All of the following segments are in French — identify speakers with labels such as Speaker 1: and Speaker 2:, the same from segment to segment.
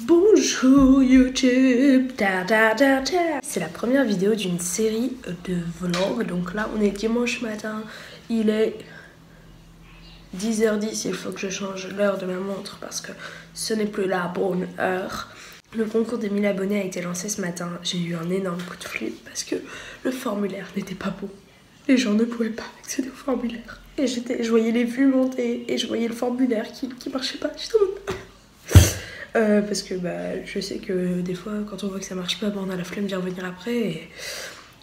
Speaker 1: Bonjour YouTube, c'est la première vidéo d'une série de vlogs. Donc là on est dimanche matin, il est 10h10, il faut que je change l'heure de ma montre parce que ce n'est plus la bonne heure. Le concours des 1000 abonnés a été lancé ce matin. J'ai eu un énorme coup de flip parce que le formulaire n'était pas bon. Les gens ne pouvaient pas accéder au formulaire. Et je voyais les vues monter et je voyais le formulaire qui marchait pas. J'étais parce que je sais que des fois quand on voit que ça marche pas, on a la flemme d'y revenir après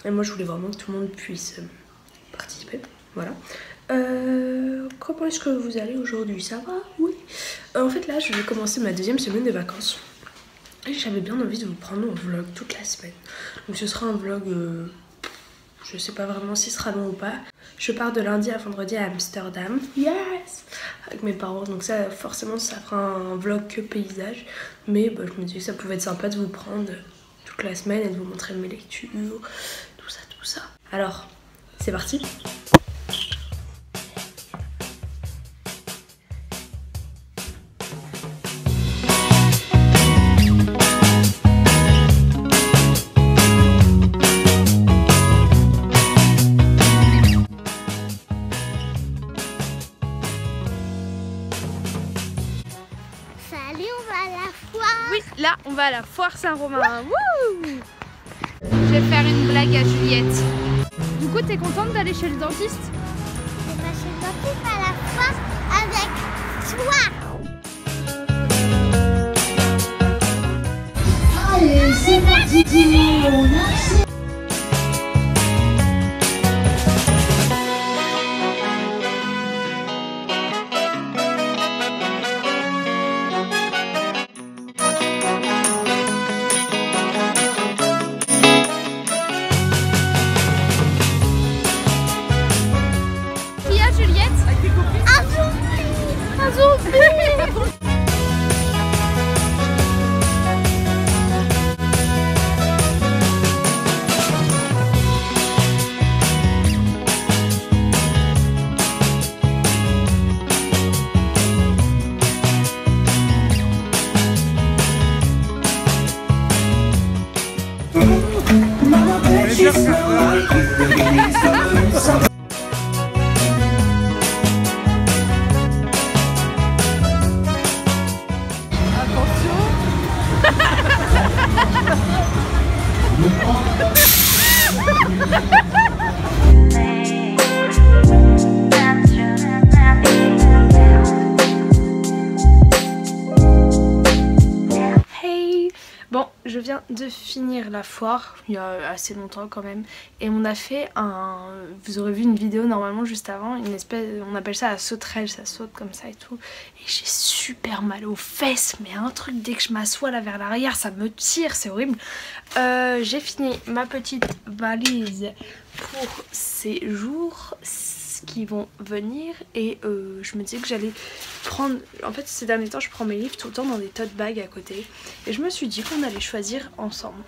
Speaker 1: et moi je voulais vraiment que tout le monde puisse participer. Voilà. Comment est-ce que vous allez aujourd'hui? Ça va? Oui. En fait là je vais commencer ma deuxième semaine de vacances et j'avais bien envie de vous prendre un vlog toute la semaine. Donc ce sera un vlog, je sais pas vraiment s'il sera long ou pas. Je pars de lundi à vendredi à Amsterdam. Yes! Avec mes parents. Donc ça, forcément, ça fera un vlog que paysage. Mais je me dis que ça pouvait être sympa de vous prendre toute la semaine et de vous montrer mes lectures. Tout ça, tout ça. Alors, c'est parti!
Speaker 2: Oui, là on va à la foire Saint-Romain. Je vais faire une blague à Juliette. Du coup, t'es contente d'aller chez le dentiste?
Speaker 3: Je vais chez le dentiste à la foire avec toi.
Speaker 4: Allez, c'est parti, on accélère.
Speaker 2: Bon, je viens de finir la foire, il y a assez longtemps quand même, et on a fait vous aurez vu une vidéo normalement juste avant, une espèce, on appelle ça la sauterelle, ça saute comme ça et tout, et j'ai super mal aux fesses, mais un truc, dès que je m'assois là vers l'arrière, ça me tire, c'est horrible. J'ai fini ma petite valise pour ces jours qui vont venir et je me disais que j'allais prendre, en fait ces derniers temps je prends mes livres tout le temps dans des tote bags à côté et je me suis dit qu'on allait choisir ensemble.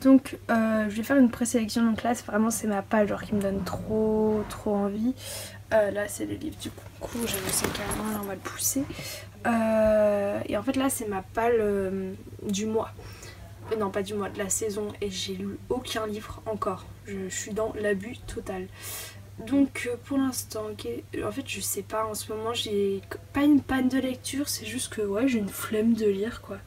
Speaker 2: Donc je vais faire une présélection, donc là c'est ma page genre qui me donne trop envie. Là c'est les livres du concours, j'ai le 5 carrément, là on va le pousser. Et en fait là c'est ma palle du mois. Non pas du mois, de la saison, et j'ai lu aucun livre encore. Je suis dans l'abus total. Donc pour l'instant, en fait je sais pas, en ce moment j'ai pas une panne de lecture, c'est juste que ouais j'ai une flemme de lire quoi.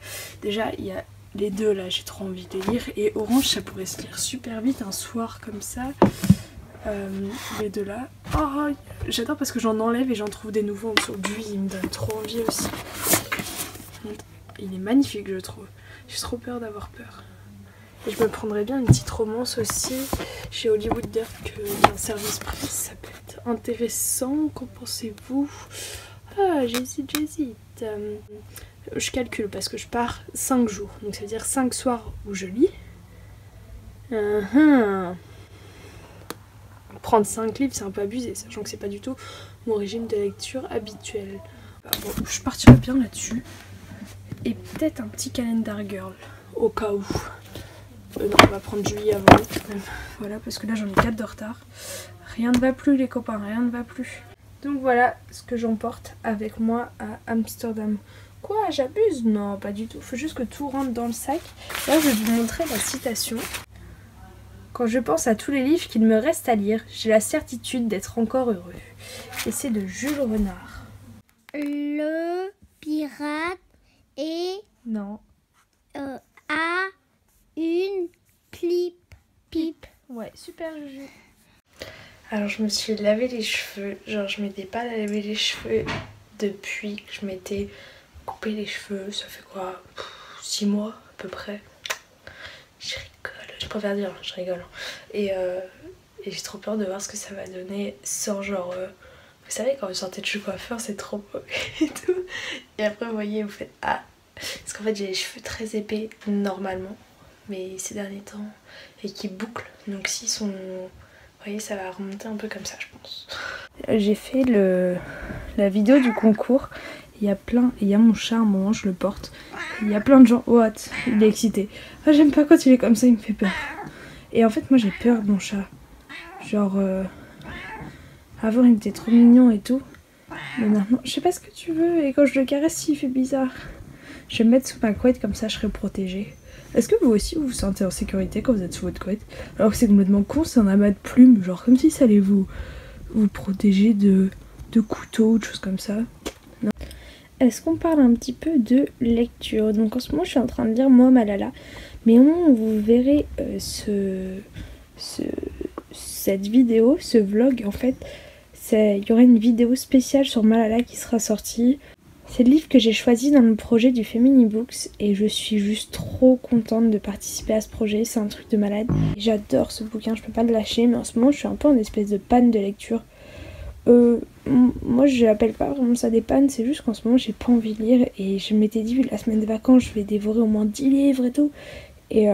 Speaker 2: Déjà il y a les deux là, j'ai trop envie de lire, et Orange ça pourrait se lire super vite un soir comme ça. Les deux là, oh, j'adore parce que j'en enlève et j'en trouve des nouveaux sur lui, il me donne trop envie aussi. Il est magnifique je trouve, j'ai trop peur d'avoir peur. Et je me prendrais bien une petite romance aussi chez Hollywood Dirk, un service presse, ça peut être intéressant, qu'en pensez-vous? Ah, j'hésite. Je calcule parce que je pars 5 jours, donc ça veut dire 5 soirs où je lis. Prendre 5 livres c'est un peu abusé, sachant que c'est pas du tout mon régime de lecture habituel. Bon, je partirai bien là-dessus. Et peut-être un petit calendar girl, au cas où. Non, on va prendre Julie avant quand même. Voilà, parce que là j'en ai 4 de retard. Rien ne va plus les copains, rien ne va plus. Donc voilà ce que j'emporte avec moi à Amsterdam. Quoi, j'abuse? Non, pas du tout. Faut juste que tout rentre dans le sac. Là, je vais vous montrer la citation. Quand je pense à tous les livres qu'il me reste à lire, j'ai la certitude d'être encore heureux. Et c'est de Jules Renard.
Speaker 3: Le pirate et
Speaker 2: Non.
Speaker 3: a une pipe.
Speaker 2: Ouais, super Juju.
Speaker 1: Alors je me suis lavé les cheveux, genre je m'étais pas lavé les cheveux depuis que je m'étais coupé les cheveux, ça fait quoi 6 mois à peu près. Je rigole, je préfère dire, je rigole. Et j'ai trop peur de voir ce que ça va donner sans genre... vous savez quand vous sortez de chez le coiffeur c'est trop beau et tout. Et après vous voyez vous faites ah. Parce qu'en fait j'ai les cheveux très épais normalement, mais ces derniers temps, et qui bouclent, donc s'ils sont... Vous voyez, ça va remonter un peu comme ça, je pense.
Speaker 2: J'ai fait la vidéo du concours. Il y a mon chat, à un moment, je le porte. Il y a plein de gens. What? Il est excité. Ah, j'aime pas quand il est comme ça, il me fait peur. Et en fait, moi, j'ai peur de mon chat. Genre, avant, il était trop mignon et tout. Mais maintenant, je sais pas ce que tu veux. Et quand je le caresse, il fait bizarre. Je vais me mettre sous ma couette, comme ça, je serai protégée. Est-ce que vous aussi vous vous sentez en sécurité quand vous êtes sous votre couette? Alors que c'est complètement con, c'est un amas de plumes, genre comme si ça allait vous protéger de couteaux ou de choses comme ça. Est-ce qu'on parle un petit peu de lecture? Donc en ce moment je suis en train de lire moi Malala, mais au moment où vous verrez cette vidéo, ce vlog en fait, il y aura une vidéo spéciale sur Malala qui sera sortie. C'est le livre que j'ai choisi dans le projet du Femini Books et je suis juste trop contente de participer à ce projet, c'est un truc de malade. J'adore ce bouquin, je peux pas le lâcher, mais en ce moment je suis un peu en espèce de panne de lecture. Moi je l'appelle pas vraiment ça des pannes, c'est juste qu'en ce moment j'ai pas envie de lire et je m'étais dit la semaine de vacances je vais dévorer au moins 10 livres et tout. Et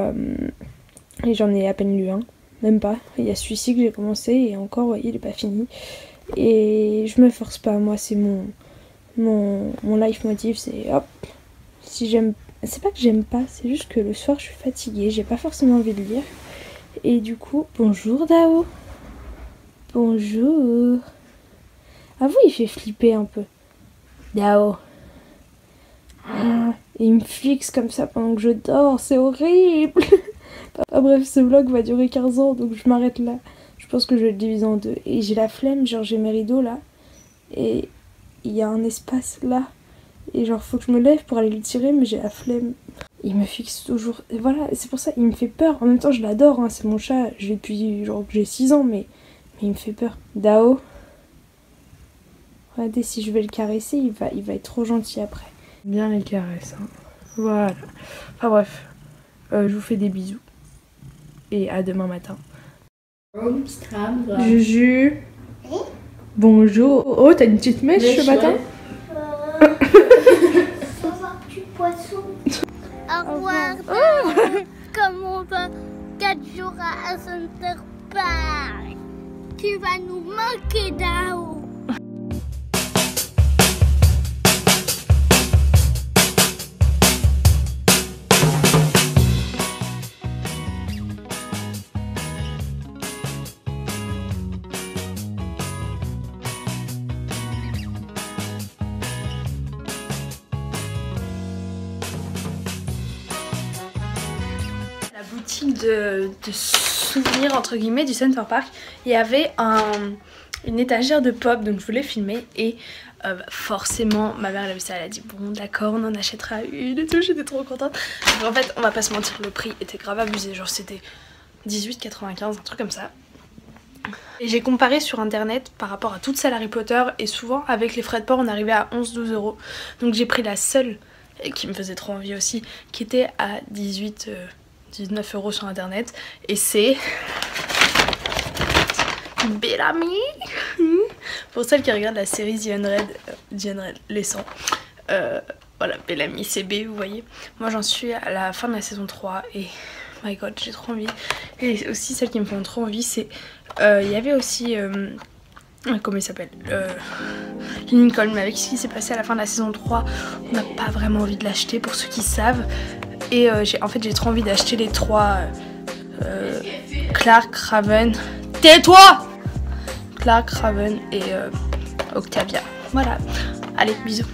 Speaker 2: j'en ai à peine lu un, même pas. Il y a celui-ci que j'ai commencé et encore, vous voyez, il est pas fini. Et je me force pas, moi c'est mon life motive, c'est hop, si j'aime, c'est pas que j'aime pas, c'est juste que le soir je suis fatiguée, j'ai pas forcément envie de lire. Et du coup, bonjour Dao. Bonjour. Ah vous il fait flipper un peu. Dao. Et il me fixe comme ça pendant que je dors, c'est horrible. Ah, bref, ce vlog va durer 15 ans donc je m'arrête là. Je pense que je vais le diviser en deux. Et j'ai la flemme, genre j'ai mes rideaux là. Et il y a un espace là. Et genre faut que je me lève pour aller le tirer mais j'ai la flemme. Il me fixe toujours. Et voilà, c'est pour ça, il me fait peur. En même temps je l'adore, hein, c'est mon chat. Je l'ai depuis genre que j'ai 6 ans mais il me fait peur. Dao. Regardez, si je vais le caresser, il va être trop gentil après. Bien les caresses, hein. Voilà. Enfin bref, je vous fais des bisous. Et à demain matin. Juju. Bonjour. Oh, t'as une petite mèche ce matin?
Speaker 3: Au revoir, petit poisson. Au revoir. Comme on va 4 jours à Center Park. Tu vas nous manquer, Dao.
Speaker 2: La boutique de souvenirs entre guillemets du Center Park, il y avait une étagère de pop donc je voulais filmer et forcément ma mère elle a vu ça, elle a dit bon d'accord on en achètera une et tout, j'étais trop contente. Donc, en fait on va pas se mentir, le prix était grave abusé, genre c'était 18,95 un truc comme ça. Et j'ai comparé sur internet par rapport à toutes celles Harry Potter et souvent avec les frais de port on arrivait à 11-12 €. Donc j'ai pris la seule qui me faisait trop envie aussi qui était à 19 € sur internet et c'est Bellamy. Pour celles qui regardent la série The Unread, les 100, voilà, Bellamy c'est B, vous voyez. Moi j'en suis à la fin de la saison 3 et my god j'ai trop envie. Et aussi celles qui me font trop envie c'est il y avait aussi comment il s'appelle, Lincoln, mais avec ce qui s'est passé à la fin de la saison 3 on n'a pas vraiment envie de l'acheter pour ceux qui savent. Et en fait j'ai trop envie d'acheter les 3 Clark, Raven, tais-toi, Clark, Raven et Octavia. Voilà, allez bisous.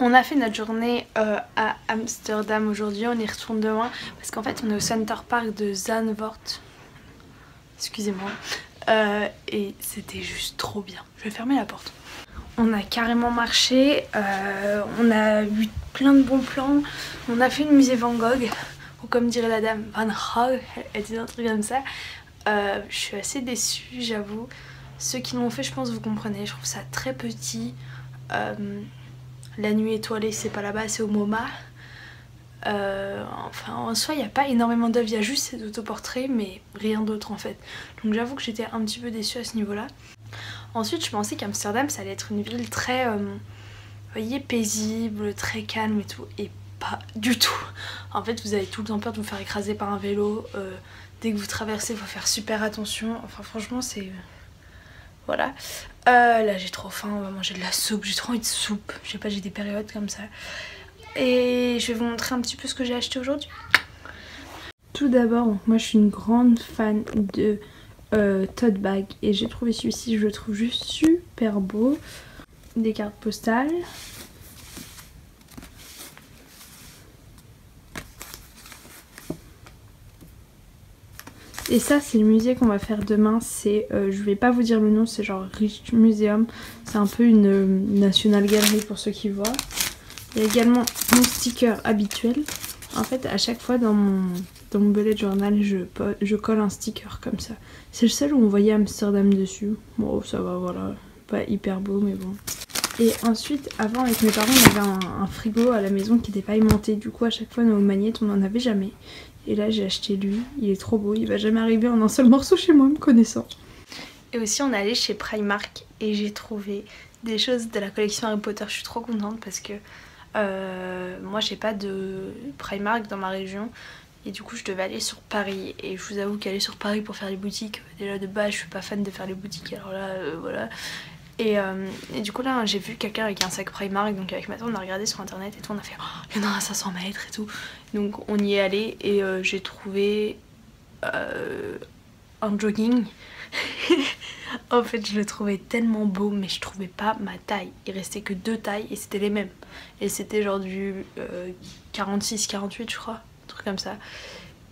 Speaker 2: On a fait notre journée à Amsterdam aujourd'hui, on y retourne demain parce qu'en fait on est au Center Park de Zandvoort. Excusez-moi. Et c'était juste trop bien. Je vais fermer la porte. On a carrément marché, on a eu plein de bons plans, on a fait le musée Van Gogh, ou comme dirait la dame, Van Gogh, elle dit un truc comme ça. Je suis assez déçue, j'avoue. Ceux qui l'ont fait, je pense que vous comprenez, je trouve ça très petit. La nuit étoilée, c'est pas là-bas, c'est au MoMA. Enfin, en soi, il n'y a pas énormément d'œuvres, il y a juste ces autoportraits, mais rien d'autre en fait. Donc j'avoue que j'étais un petit peu déçue à ce niveau-là. Ensuite, je pensais qu'Amsterdam, ça allait être une ville très, vous voyez, paisible, très calme et tout. Et pas du tout. En fait, vous avez tout le temps peur de vous faire écraser par un vélo. Dès que vous traversez, il faut faire super attention. Enfin, franchement, c'est... Voilà. Là, j'ai trop faim, on va manger de la soupe. J'ai trop envie de soupe. Je sais pas, j'ai des périodes comme ça. Et je vais vous montrer un petit peu ce que j'ai acheté aujourd'hui. Tout d'abord, moi, je suis une grande fan de... tote bag et j'ai trouvé celui-ci, je le trouve juste super beau. Des cartes postales, et ça c'est le musée qu'on va faire demain. C'est je vais pas vous dire le nom, c'est genre Rijksmuseum, c'est un peu une National Gallery pour ceux qui voient. Il y a également mon sticker habituel. En fait, à chaque fois dans mon bullet journal, je colle un sticker comme ça. C'est le seul où on voyait Amsterdam dessus. Bon, ça va, voilà. Pas hyper beau, mais bon. Et ensuite, avant, avec mes parents, on avait un frigo à la maison qui n'était pas aimanté. Du coup, à chaque fois, nos magnettes, on n'en avait jamais. Et là, j'ai acheté lui. Il est trop beau. Il va jamais arriver en un seul morceau chez moi, me connaissant. Et aussi, on est allé chez Primark et j'ai trouvé des choses de la collection Harry Potter. Je suis trop contente parce que moi, j'ai pas de Primark dans ma région. Et du coup je devais aller sur Paris. Et je vous avoue qu'aller sur Paris pour faire les boutiques, déjà de base je suis pas fan de faire les boutiques, alors là voilà. Et du coup là j'ai vu quelqu'un avec un sac Primark, donc avec ma tante on a regardé sur internet et tout, on a fait oh, il y en a à 500 mètres et tout. Donc on y est allé et j'ai trouvé un jogging. En fait je le trouvais tellement beau mais je trouvais pas ma taille. Il restait que 2 tailles et c'était les mêmes. Et c'était genre du 46-48 je crois. Comme ça.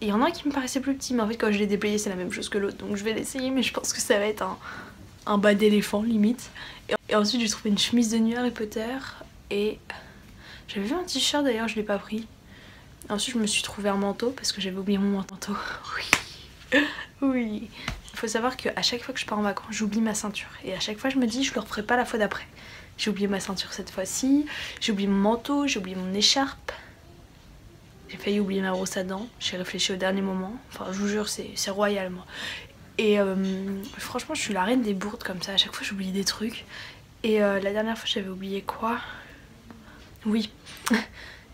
Speaker 2: Et il y en a un qui me paraissait plus petit, mais en fait quand je l'ai déplayé c'est la même chose que l'autre, donc je vais l'essayer, mais je pense que ça va être un bas d'éléphant limite. Et ensuite j'ai trouvé une chemise de nuit Harry Potter et j'avais vu un t-shirt d'ailleurs, je l'ai pas pris. Et ensuite je me suis trouvé un manteau parce que j'avais oublié mon manteau. Oui, oui. Il faut savoir qu'à chaque fois que je pars en vacances j'oublie ma ceinture et à chaque fois je me dis je le referai pas la fois d'après. J'ai oublié ma ceinture cette fois-ci, j'ai oublié mon manteau, j'ai oublié mon écharpe. J'ai failli oublier ma brosse à dents, j'ai réfléchi au dernier moment. Enfin, je vous jure, c'est royal, moi. Et franchement, je suis la reine des bourdes comme ça. À chaque fois, j'oublie des trucs. Et la dernière fois, j'avais oublié quoi? Oui,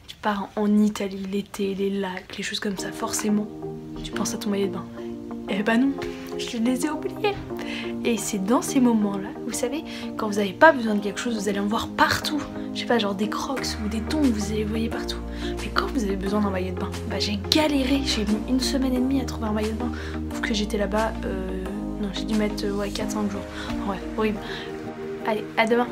Speaker 2: tu pars en Italie, l'été, les lacs, les choses comme ça. Forcément, tu penses à ton maillot de bain. Eh ben non, je les ai oubliés. Et c'est dans ces moments-là, vous savez, quand vous n'avez pas besoin de quelque chose, vous allez en voir partout. Je sais pas, genre des crocs ou des tongs, vous les voyez partout. Mais quand vous avez besoin d'un maillot de bain, bah j'ai galéré, j'ai mis 1 semaine et demie à trouver un maillot de bain. Sauf que j'étais là-bas, non j'ai dû mettre ouais, 4-5 jours. Ouais, horrible. Allez, à demain.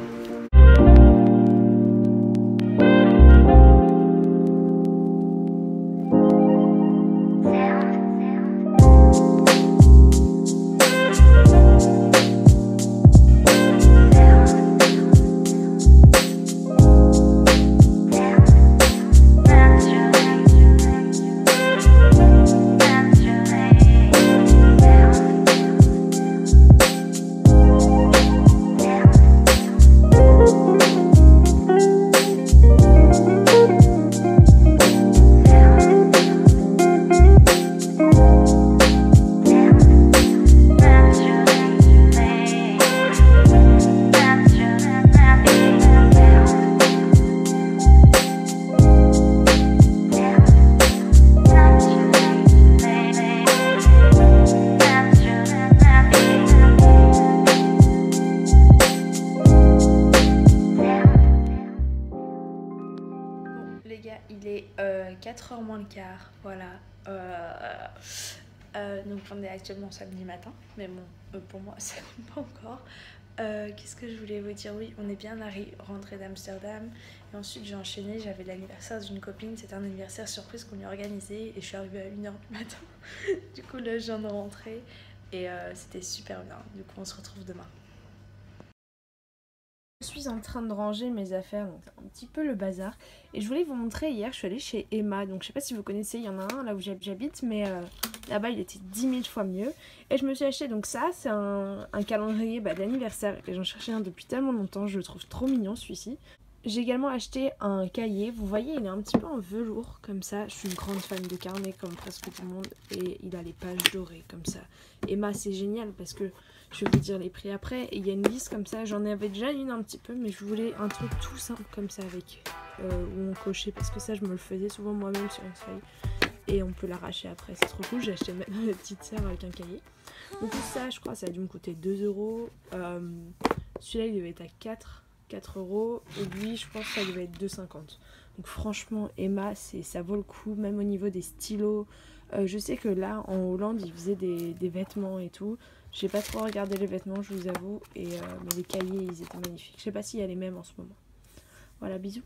Speaker 2: Il est 4h moins le quart, voilà. Donc on est actuellement samedi matin, mais bon, pour moi ça compte pas encore. Qu'est-ce que je voulais vous dire? Oui, on est bien rentré d'Amsterdam. Et ensuite, j'ai enchaîné. J'avais l'anniversaire d'une copine. C'était un anniversaire surprise qu'on lui a organisé. Et je suis arrivée à 1h du matin. Du coup, là, je viens de rentrer. Et c'était super bien. Du coup, on se retrouve demain. Je suis en train de ranger mes affaires, donc un petit peu le bazar. Et je voulais vous montrer, hier, je suis allée chez Emma. Donc, je sais pas si vous connaissez, il y en a un là où j'habite. Mais là-bas, il était 10 000 fois mieux. Et je me suis acheté, donc ça, c'est un calendrier d'anniversaire. Et j'en cherchais un depuis tellement longtemps, je le trouve trop mignon celui-ci. J'ai également acheté un cahier, vous voyez il est un petit peu en velours comme ça, je suis une grande fan de carnet comme presque tout le monde et il a les pages dorées comme ça. Emma c'est génial parce que je vais vous dire les prix après et il y a une liste comme ça, j'en avais déjà une un petit peu mais je voulais un truc tout simple comme ça avec où on cochait parce que ça je me le faisais souvent moi-même sur une feuille et on peut l'arracher après, c'est trop cool, j'ai acheté même une petite sœur avec un cahier. Donc ça je crois ça a dû me coûter 2 €, celui-là il devait être à 4 € et lui je pense que ça devait être 2,50 €. Donc franchement Emma ça vaut le coup même au niveau des stylos. Je sais que là en Hollande ils faisaient des vêtements et tout. J'ai pas trop regardé les vêtements je vous avoue mais les cahiers ils étaient magnifiques. Je sais pas s'il y a les mêmes en ce moment. Voilà bisous.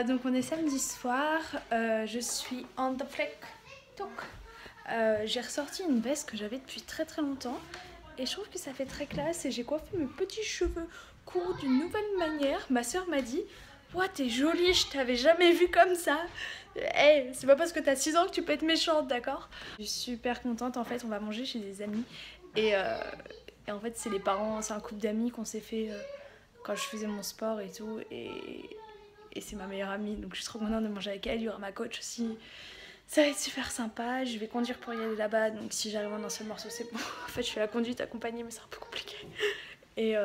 Speaker 2: Donc on est samedi soir, je suis on the fleck. J'ai ressorti une veste que j'avais depuis très longtemps et je trouve que ça fait très classe et j'ai coiffé mes petits cheveux courts d'une nouvelle manière. Ma soeur m'a dit « Ouah t'es jolie, je t'avais jamais vue comme ça !» Hey, c'est pas parce que t'as 6 ans que tu peux être méchante, d'accord? Je suis super contente, en fait on va manger chez des amis et en fait c'est les parents, c'est un couple d'amis qu'on s'est fait quand je faisais mon sport et tout et c'est ma meilleure amie, donc je suis trop contente de manger avec elle. Il y aura ma coach aussi, ça va être super sympa. Je vais conduire pour y aller là-bas, donc si j'arrive en un seul morceau c'est bon. En fait je fais la conduite accompagnée mais c'est un peu compliqué. Et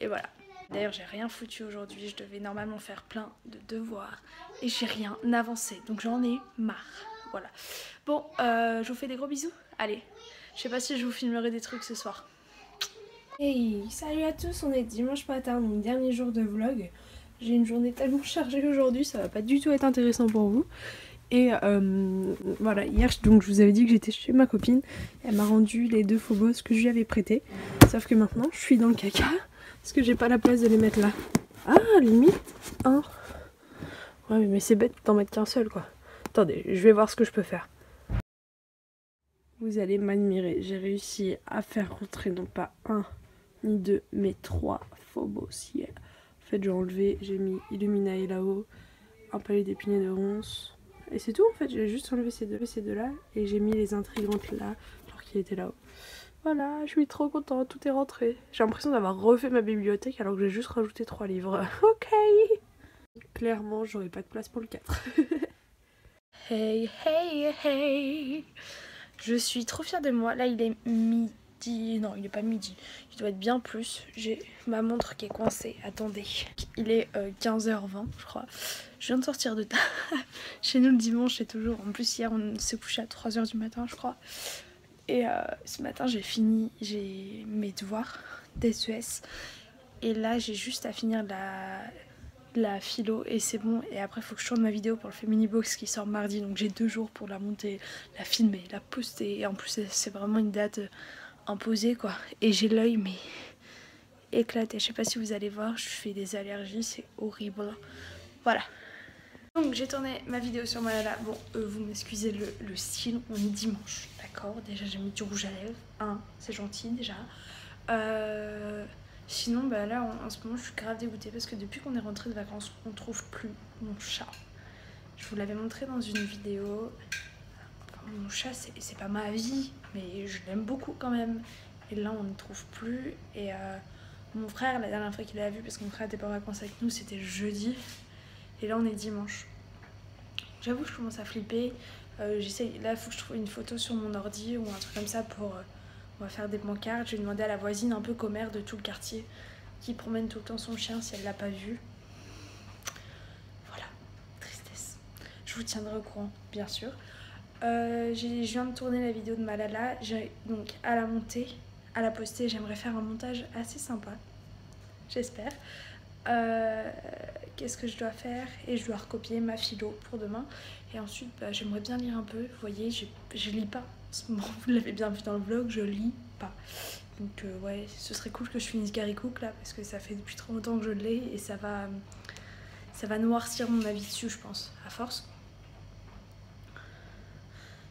Speaker 2: voilà. D'ailleurs j'ai rien foutu aujourd'hui, je devais normalement faire plein de devoirs et j'ai rien avancé, donc j'en ai marre. Voilà. Bon, je vous fais des gros bisous. Allez, je sais pas si je vous filmerai des trucs ce soir. Hey, salut à tous, on est dimanche matin, donc dernier jour de vlog. J'ai une journée tellement chargée aujourd'hui, ça va pas du tout être intéressant pour vous. Et voilà, hier donc je vous avais dit que j'étais chez ma copine. Elle m'a rendu les 2 Phobos que je lui avais prêtés. Sauf que maintenant je suis dans le caca parce que j'ai pas la place de les mettre là. Ah, limite un. Ouais mais c'est bête d'en mettre qu'un seul quoi. Attendez, je vais voir ce que je peux faire. Vous allez m'admirer, j'ai réussi à faire rentrer non pas 1 ni 2 mais 3 Phobos hier. En fait j'ai enlevé, j'ai mis Illuminae là-haut, un palais d'épinay de ronces et c'est tout en fait, j'ai juste enlevé ces deux là et j'ai mis les intrigantes là alors qu'il était là-haut. Voilà, je suis trop contente, tout est rentré. J'ai l'impression d'avoir refait ma bibliothèque alors que j'ai juste rajouté 3 livres. Ok. Clairement j'aurais pas de place pour le 4. Hey hey hey. Je suis trop fière de moi, là il est midi. Non, il est pas midi, il doit être bien plus. J'ai ma montre qui est coincée, attendez. Il est 15h20 je crois. Je viens de sortir de table. Chez nous le dimanche c'est toujours, en plus hier on s'est couché à 3h du matin je crois. Et ce matin j'ai fini, j'ai mes devoirs d'SES. Et là j'ai juste à finir la philo et c'est bon. Et après il faut que je tourne ma vidéo pour le Family Box qui sort mardi. Donc j'ai 2 jours pour la monter, la filmer, la poster. Et en plus c'est vraiment une date imposée quoi. Et j'ai l'œil mais éclaté. Je sais pas si vous allez voir, je fais des allergies, c'est horrible. Voilà. Donc j'ai tourné ma vidéo sur Malala. Bon, vous m'excusez le style, on est dimanche, d'accord. Déjà j'ai mis du rouge à lèvres, c'est gentil déjà. Sinon bah là en ce moment je suis grave dégoûtée parce que depuis qu'on est rentré de vacances on trouve plus mon chat. Je vous l'avais montré dans une vidéo. Enfin, mon chat c'est pas ma vie mais je l'aime beaucoup quand même. Et là on ne trouve plus et mon frère la dernière fois qu'il l'a vu parce que mon frère était pas en vacances avec nous c'était jeudi. Et là on est dimanche. J'avoue que je commence à flipper. J'essaye. Là il faut que je trouve une photo sur mon ordi ou un truc comme ça pour... on va faire des pancartes. Je vais demander à la voisine un peu commère de tout le quartier qui promène tout le temps son chien si elle l'a pas vu. Voilà, tristesse. Je vous tiendrai au courant, bien sûr. Je viens de tourner la vidéo de Malala. Donc à la monter, à la poster, j'aimerais faire un montage assez sympa. J'espère. Qu'est-ce que je dois faire? Et je dois recopier ma philo pour demain. Et ensuite, j'aimerais bien lire un peu. Vous voyez, je lis pas en ce moment. Vous l'avez bien vu dans le vlog, je lis pas. Donc ouais, ce serait cool que je finisse Gary Cook là, parce que ça fait depuis trop longtemps que je l'ai et ça va noircir mon avis dessus, je pense, à force.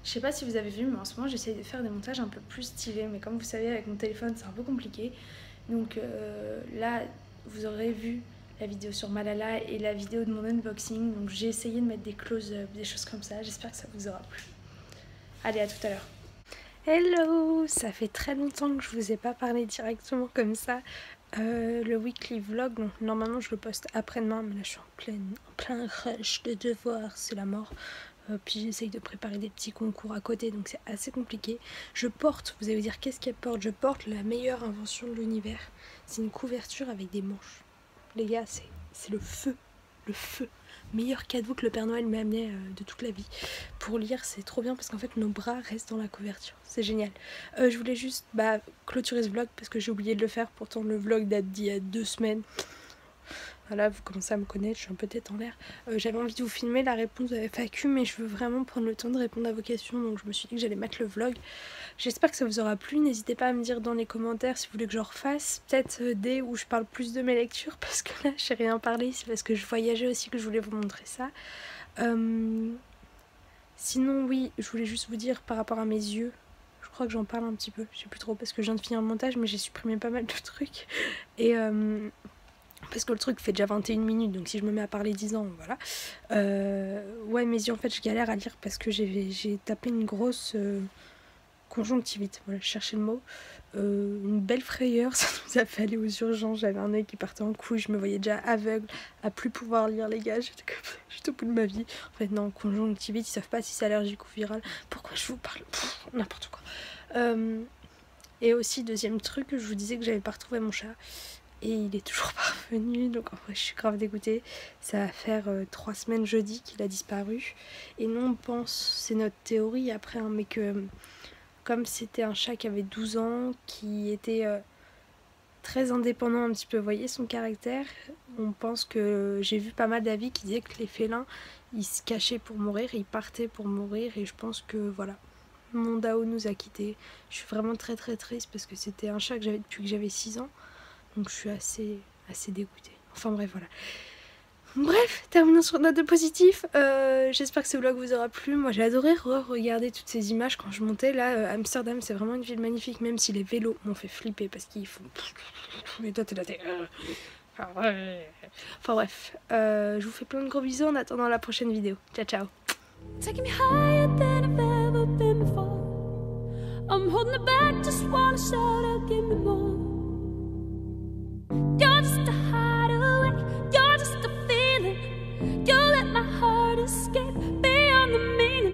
Speaker 2: Je sais pas si vous avez vu, mais en ce moment j'essaye de faire des montages un peu plus stylés, mais comme vous savez avec mon téléphone c'est un peu compliqué. Donc là vous aurez vu la vidéo sur Malala et la vidéo de mon unboxing, donc j'ai essayé de mettre des close-up, des choses comme ça, j'espère que ça vous aura plu. Allez, à tout à l'heure. Hello, ça fait très longtemps que je vous ai pas parlé directement comme ça. Le weekly vlog, donc normalement je le poste après-demain, mais là je suis en plein rush de devoirs, c'est la mort. Puis j'essaye de préparer des petits concours à côté, donc c'est assez compliqué. Je porte, vous allez vous dire qu'est-ce qu'elle porte? Je porte la meilleure invention de l'univers. C'est une couverture avec des manches. Les gars, c'est le feu. Le feu. Meilleur cadeau que le Père Noël m'a amené de toute la vie. Pour lire, c'est trop bien parce qu'en fait nos bras restent dans la couverture. C'est génial. Je voulais juste clôturer ce vlog parce que j'ai oublié de le faire. Pourtant le vlog date d'il y a 2 semaines. Voilà, vous commencez à me connaître, je suis un peu tête en l'air. J'avais envie de vous filmer la réponse de FAQ, mais je veux vraiment prendre le temps de répondre à vos questions, donc je me suis dit que j'allais mettre le vlog. J'espère que ça vous aura plu, n'hésitez pas à me dire dans les commentaires si vous voulez que je refasse. Peut-être des où je parle plus de mes lectures, parce que là j'ai rien parlé, c'est parce que je voyageais aussi que je voulais vous montrer ça. Sinon oui, je voulais juste vous dire par rapport à mes yeux, je crois que j'en parle un petit peu, je sais plus trop parce que je viens de finir le montage, mais j'ai supprimé pas mal de trucs. Et parce que le truc fait déjà 21 minutes, donc si je me mets à parler 10 ans, voilà. Ouais, mes yeux, en fait, je galère à lire parce que j'ai tapé une grosse conjonctivite. Voilà, je cherchais le mot. Une belle frayeur, ça nous a fait aller aux urgences. J'avais un œil qui partait en couille, je me voyais déjà aveugle, à plus pouvoir lire, les gars. J'étais au bout de ma vie. En fait, non, conjonctivite, ils savent pas si c'est allergique ou viral. Pourquoi je vous parle? N'importe quoi. Et aussi, deuxième truc, je vous disais que j'avais pas retrouvé mon chat. Et il est toujours pas revenu, donc en vrai je suis grave dégoûtée. Ça va faire 3 semaines jeudi qu'il a disparu. Et nous on pense, c'est notre théorie après, hein, mais que comme c'était un chat qui avait 12 ans, qui était très indépendant un petit peu, vous voyez son caractère, on pense que j'ai vu pas mal d'avis qui disaient que les félins, ils se cachaient pour mourir, ils partaient pour mourir, et je pense que voilà. Mon Dao nous a quittés. Je suis vraiment très très triste parce que c'était un chat que j'avais depuis que j'avais 6 ans. Donc je suis assez dégoûtée. Enfin bref, voilà. Bref, terminons sur une note de positif. J'espère que ce vlog vous aura plu. Moi j'ai adoré regarder toutes ces images quand je montais. Là, Amsterdam c'est vraiment une ville magnifique, même si les vélos m'ont fait flipper parce qu'ils font... Mais toi t'es là, t'es... Enfin bref, je vous fais plein de gros bisous en attendant la prochaine vidéo. Ciao ciao. Taking me higher than I've ever been before. I'm holding it back, just wanna shout out, give me more.